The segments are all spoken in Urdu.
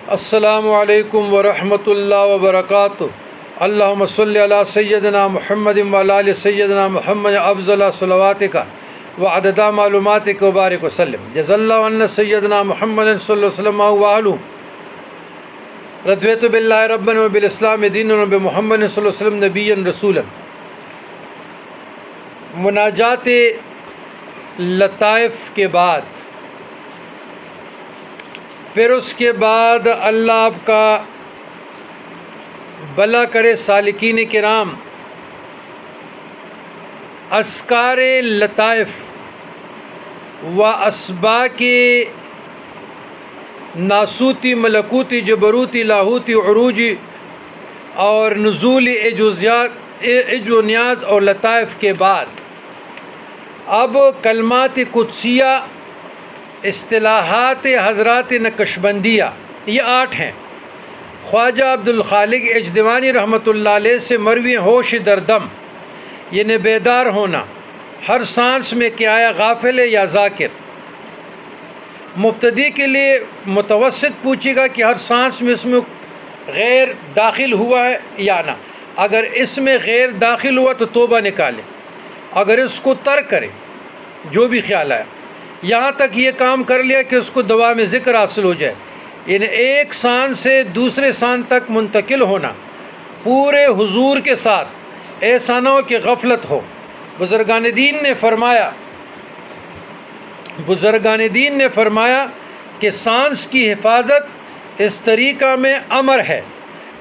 السلام علیکم ورحمۃ اللہ وبرکاتہ۔ اللہم صلی علی سیدنا محمد وعلی آل سیدنا محمد افضل صلواتک وعدد معلوماتک وبارک وسلم۔ جزا اللہ عنا سیدنا محمد صلی اللہ علیہ وسلم وآلہ رضیت باللہ ربا وبالاسلام دینا وبمحمد صلی اللہ علیہ وسلم نبیا رسولا۔ مناجات لطائف کے بعد پھر اس کے بعد اللہ آپ کا بھلا کرے سالکین کرام، اذکار لطائف و اسباق ناسوتی ملکوتی جبروتی لاہوتی عروجی اور نزول عج و نیاز اور لطائف کے بعد اب کلمات قدسیہ اصطلاحات حضرات نقشبندیہ یہ 8 ہیں۔ خواجہ عبدالخالق اجدوانی رحمۃ اللہ علیہ سے مروی ہوش دردم، یعنی بیدار ہونا، ہر سانس میں کہ آیا غافل ہے یا ذاکر۔ مبتدی کے لیے متوسط پوچھے گا کہ ہر سانس میں اس میں غیر داخل ہوا ہے یا نہ۔ اگر اس میں غیر داخل ہوا تو توبہ نکالے، اگر اس کو ترک کرے جو بھی خیال آیا، یہاں تک یہ کام کر لیا کہ اس کو دوا میں ذکر حاصل ہو جائے، یعنی ایک سان سے دوسرے سان تک منتقل ہونا پورے حضور کے ساتھ، ایسا نہ ہو کہ غفلت ہو۔ بزرگان دین نے فرمایا کہ سانس کی حفاظت اس طریقہ میں امر ہے۔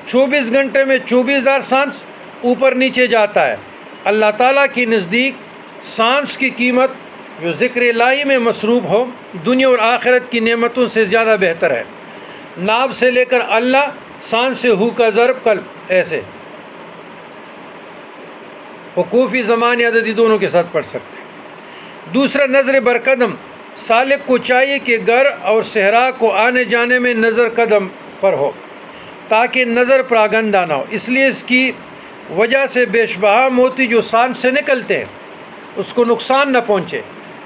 24 گھنٹے میں 24,000 سانس اوپر نیچے جاتا ہے۔ اللہ تعالیٰ کی نزدیک سانس کی قیمت جو ذکر الہی میں مصروف ہو دنیا اور آخرت کی نعمتوں سے زیادہ بہتر ہے۔ ناب سے لے کر اللہ، سانس سے ہو کا ضرب قلب، ایسے وقوفی زمانی عددی دونوں کے ساتھ پڑھ سکتے ہیں۔ دوسرا، نظر برقدم، سالک کو چاہیے کہ گھر اور صحرا کو آنے جانے میں نظر قدم پر ہو تاکہ نظر پراگندہ نہ ہو، اس لیے اس کی وجہ سے بیشبہا موتی جو سانس سے نکلتے ہیں اس کو نقصان نہ پہنچے۔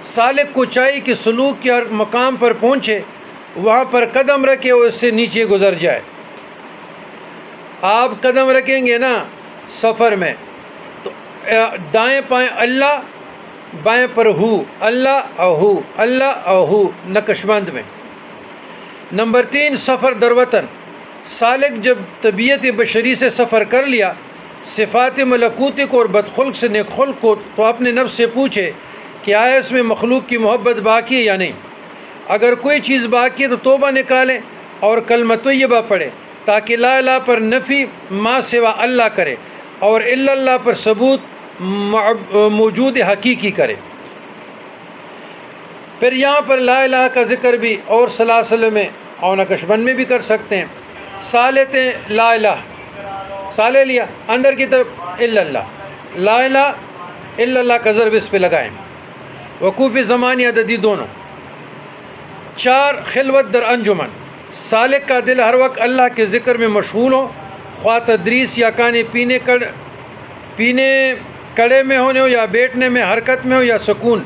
سالک کو چاہیے کہ سلوک کے ہر مقام پر پہنچے وہاں پر قدم رکھے اور اس سے نیچے گزر جائے۔ آپ قدم رکھیں گے نا سفر میں تو دائیں پائیں اللہ، بائیں پر ہو اللہ اہو اللہ اہو نقشبند میں۔ نمبر 3، سفر در وطن، سالک جب طبیعت بشری سے سفر کر لیا، صفات ملکوتی کو اور بدخلق سے نیک خلق کو، تو اپنے نفس سے پوچھے کہ آیا اس میں مخلوق کی محبت باقی ہے یا نہیں۔ اگر کوئی چیز باقی ہے تو توبہ نکالیں اور کلمہ طیبہ پڑھے تاکہ لا الہ پر نفی ما سوا اللہ کرے اور الا اللہ پر ثبوت موجود حقیقی کرے۔ پھر یہاں پر لا الہ کا ذکر بھی اور سلاسل میں اور نقشبند میں بھی کر سکتے ہیں۔ سا لیتے ہیں لا الہ، سا لے لیا، اندر کی طرف الا اللہ، لا الہ الا اللہ کا ضرب اس پہ لگائیں، وقوفی زمانی عددی دونوں۔ 4، خلوت در انجمن، سالک کا دل ہر وقت اللہ کے ذکر میں مشغول ہو، خواہ تدریس یا کھانے پینے کڑے میں ہونے ہو یا بیٹھنے میں، حرکت میں ہو یا سکون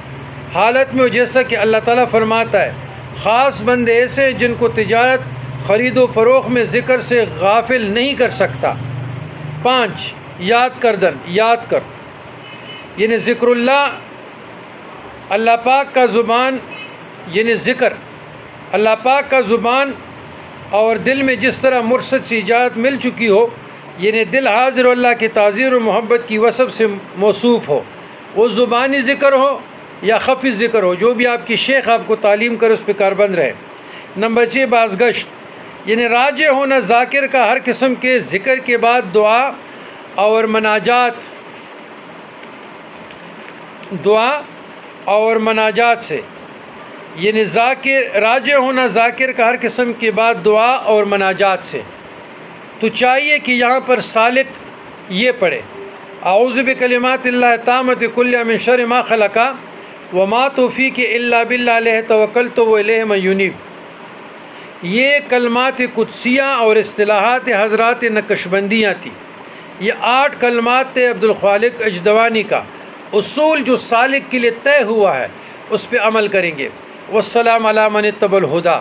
حالت میں ہو، جیسا کہ اللہ تعالیٰ فرماتا ہے خاص بندے ایسے ہیں جن کو تجارت خرید و فروخت میں ذکر سے غافل نہیں کر سکتا۔ 5، یاد کردن، یاد کر، یعنی ذکر اللہ پاک کا زبان، یعنی ذکر اللہ پاک کا زبان اور دل میں جس طرح مرشد سے اجازت مل چکی ہو، یعنی دل حاضر و اللہ کی تعظیم و محبت کی وصف سے موصوف ہو، وہ زبانی ذکر ہو یا خفی ذکر ہو، جو بھی آپ کی شیخ آپ کو تعلیم کرے اس پہ کاربند رہے۔ نمبر 6، بازگشت، یعنی راجع ہونا ذاکر کا ہر قسم کے ذکر کے بعد دعا اور مناجات سے، یعنی راجع ہونا ذاکر کا ہر قسم کے بعد دعا اور مناجات سے۔ تو چاہیے کہ یہاں پر سالک یہ پڑھے اعوذ بکلمات اللہ التامۃ کلھا من شر ما خلق وما توفیق الا باللہ علیہ توکلت والیہ منیب۔ یہ کلمات قدسیہ اور اصطلاحات حضرات نقشبندیاں تھی۔ یہ 8 کلمات تھے عبدالخالق اجدوانی کا اصول جو سالک کے لیے طے ہوا ہے، اس پہ عمل کریں گے۔ والسلام علی من اتبع الہدیٰ۔